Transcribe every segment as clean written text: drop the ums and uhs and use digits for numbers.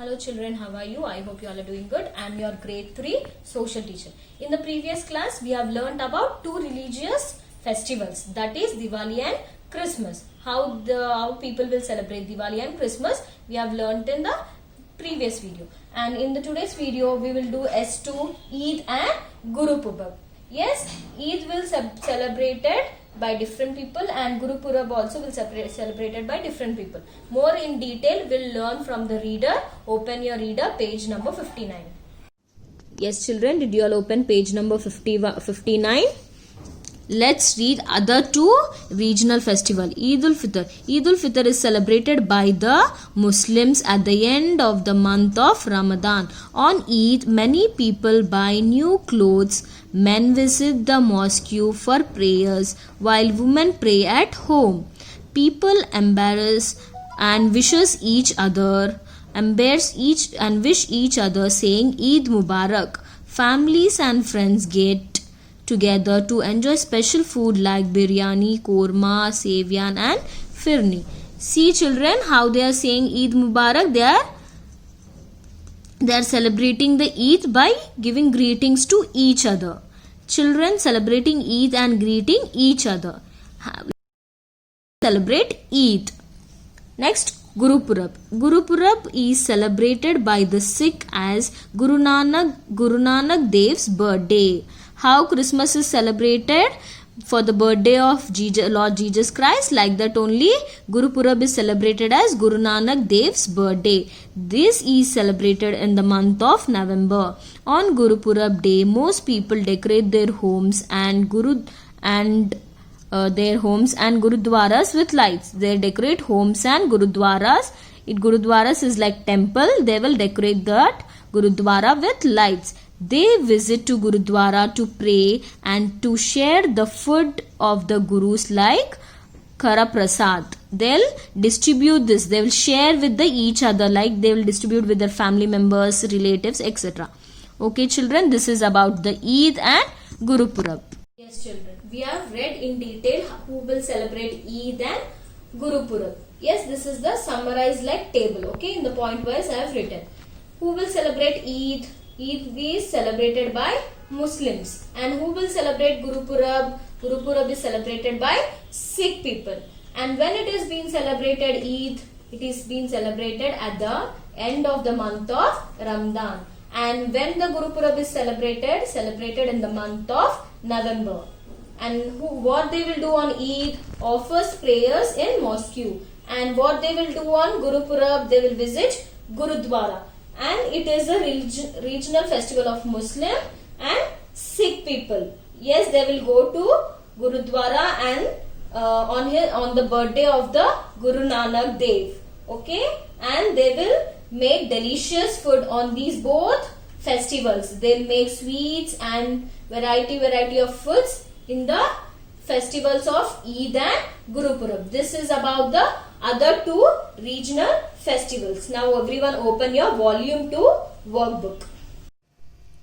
Hello children, how are you? I hope you all are doing good. I am your grade 3 social teacher. In the previous class, we have learnt about two religious festivals, that is Diwali and Christmas. How people will celebrate Diwali and Christmas, we have learnt in the previous video. And in the today's video, we will do S2, Eid and Guru Purab. Yes, Eid will celebrated by different people and Guru Purab also will celebrated by different people. More in detail we'll learn from the reader. Open your reader, page number 59. Yes children, did you all open page number 59? Let's read other two regional festival. Eid ul-Fitr. Eid ul-Fitr is celebrated by the Muslims at the end of the month of Ramadan. On Eid, many people buy new clothes. Men visit the mosque for prayers, while women pray at home. People embrace and wish each other, saying Eid Mubarak. Families and friends get together to enjoy special food like biryani, korma, seviyan and firni. See children how they are saying Eid Mubarak. They are celebrating the Eid by giving greetings to each other. Children celebrating Eid and greeting each other. Celebrate Eid. Next, Guru Purab. Guru Purab is celebrated by the Sikh as Guru Nanak Dev's birthday. How Christmas is celebrated for the birthday of Lord Jesus Christ, like that only Guru Purab is celebrated as Guru Nanak Dev's birthday. This is celebrated in the month of November. On Guru Purab day, most people decorate their homes and gurudwaras with lights. They decorate homes and gurudwaras. Gurudwaras is like temple. They will decorate that gurudwara with lights. They visit to Gurudwara to pray and to share the food of the Gurus like Kara Prasad. They'll distribute this. They will share with each other, like they will distribute with their family members, relatives, etc. Okay children, this is about the Eid and Guru Purab. Yes children, we have read in detail who will celebrate Eid and Guru Purab. Yes, this is the summarized like table. Okay, in the point wise I have written. Who will celebrate Eid? Eid is celebrated by Muslims. And who will celebrate Guru Purab? Guru Purab is celebrated by Sikh people. And when it is being celebrated Eid, it is being celebrated at the end of the month of Ramadan. And when the Guru Purab is celebrated in the month of November. And what they will do on Eid? Offers prayers in mosque. And what they will do on Guru Purab? They will visit Gurudwara. And it is a regional festival of Muslim and Sikh people. Yes, they will go to Gurudwara and on the birthday of the Guru Nanak Dev. Okay, and they will make delicious food on these both festivals. They'll make sweets and variety of foods in the festivals of Eid and Guru Purab. This is about the other two regional festivals. Now everyone open your volume 2 workbook.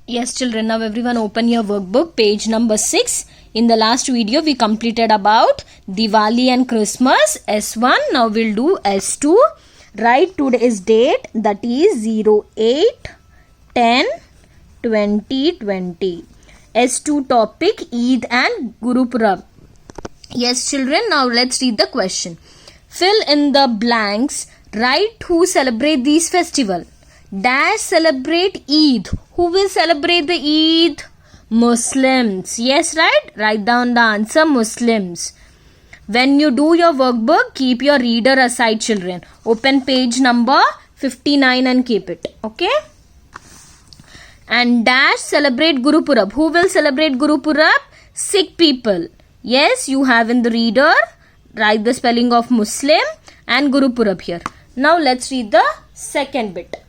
Yes children, now everyone open your workbook, page number 6. In the last video we completed about Diwali and Christmas, S1. Now we'll do S2. Write today's date, that is 08-10-2020. S2 topic, Eid and Guru Purab. Yes children, now let's read the question. Fill in the blanks. Write who celebrate these festival. Dash celebrate Eid. Who will celebrate the Eid? Muslims. Yes, right? Write down the answer, Muslims. When you do your workbook, keep your reader aside children. Open page number 59 and keep it. Okay? And dash celebrate Guru Purab. Who will celebrate Guru Purab? Sikh people. Yes, you have in the reader. Write the spelling of Muslim and Guru Purab here. Now let's read the second bit.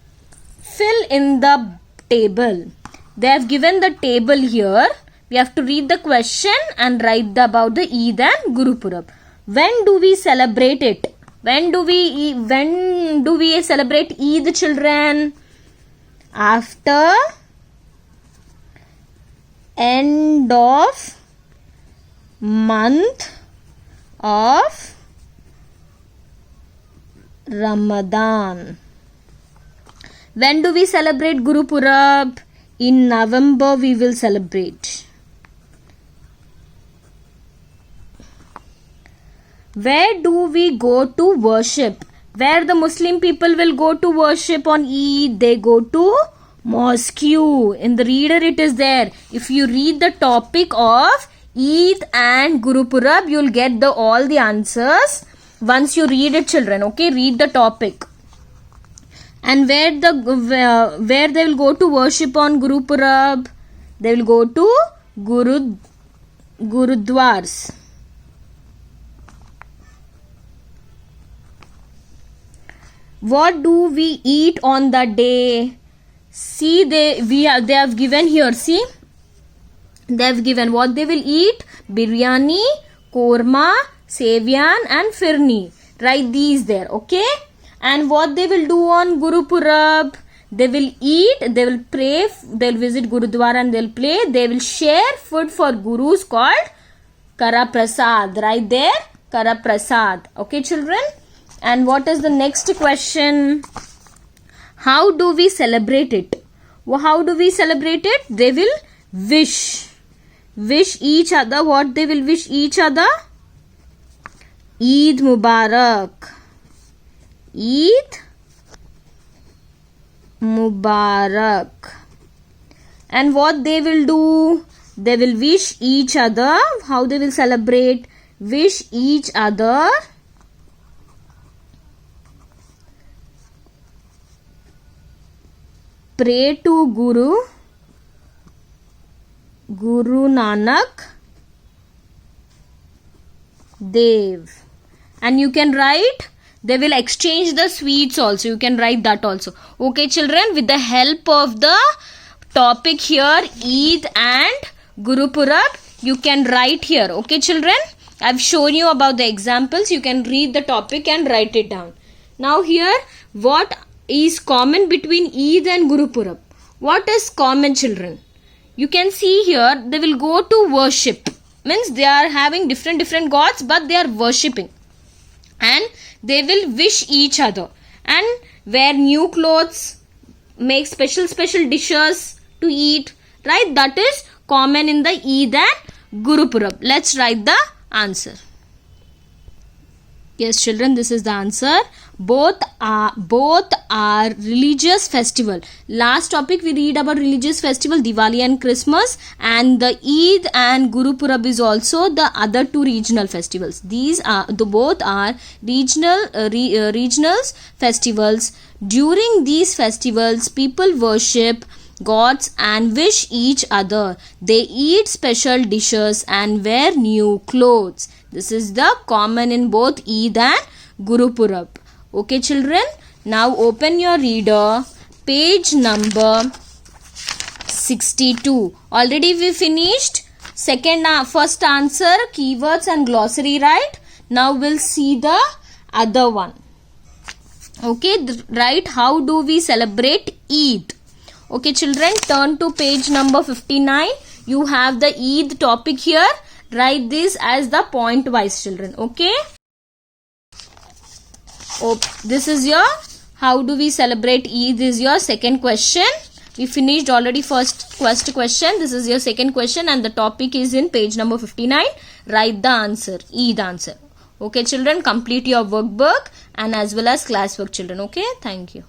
Fill in the table. They have given the table here. We have to read the question and write about the Eid and Guru Purab. When do we celebrate it? When do we celebrate Eid children? After end of month of Ramadan. When do we celebrate Guru Purab? In November we will celebrate. Where do we go to worship? Where the Muslim people will go to worship on Eid? They go to mosque. In the reader it is there. If you read the topic of Eid and Guru Purab, you will get all the answers once you read it, children. Okay, read the topic. And where they will go to worship on Guru Purab? They will go to Gurudwars. What do we eat on the day? See, they have given here. See, they have given what they will eat: biryani, korma, sevian, and firni. Write these there, okay? And what they will do on Guru Purab? They will eat, they will pray, they will visit Gurudwara and they will play. They will share food for Gurus called Kara Prasad. Right there, Kara Prasad. Okay, children? And what is the next question? How do we celebrate it? How do we celebrate it? They will wish each other. What they will wish each other? Eid Mubarak. Eid Mubarak. And what they will do? They will wish each other. How they will celebrate? Wish each other pray to Guru Nanak Dev. And you can write, they will exchange the sweets also. You can write that also. Okay, children, with the help of the topic here, Eid and Guru Purab, you can write here. Okay, children, I've shown you about the examples. You can read the topic and write it down. Now here, what is common between Eid and Guru Purab? What is common, children? You can see here, they will go to worship. Means they are having different gods, but they are worshipping. And they will wish each other. And wear new clothes, make special dishes to eat. Right? That is common in the Eid and Guru Purab. Let's write the answer. Yes, children, this is the answer. Both are religious festival. Last topic we read about religious festival, Diwali and Christmas, and the Eid and Guru Purab is also the other two regional festivals. These are both are regional festivals. During these festivals, people worship gods and wish each other. They eat special dishes and wear new clothes. This is the common in both Eid and Guru Purab. Okay, children, now open your reader, page number 62. Already we finished first answer, keywords and glossary, right? Now we'll see the other one. Okay, right, how do we celebrate Eid? Okay, children, turn to page number 59. You have the Eid topic here. Write this as the point wise, children. Okay. This is your how do we celebrate Eid is your second question. We finished already first question. This is your second question and the topic is in page number 59. Write the answer, Eid answer. Okay, children, complete your workbook and as well as classwork, children. Okay, thank you.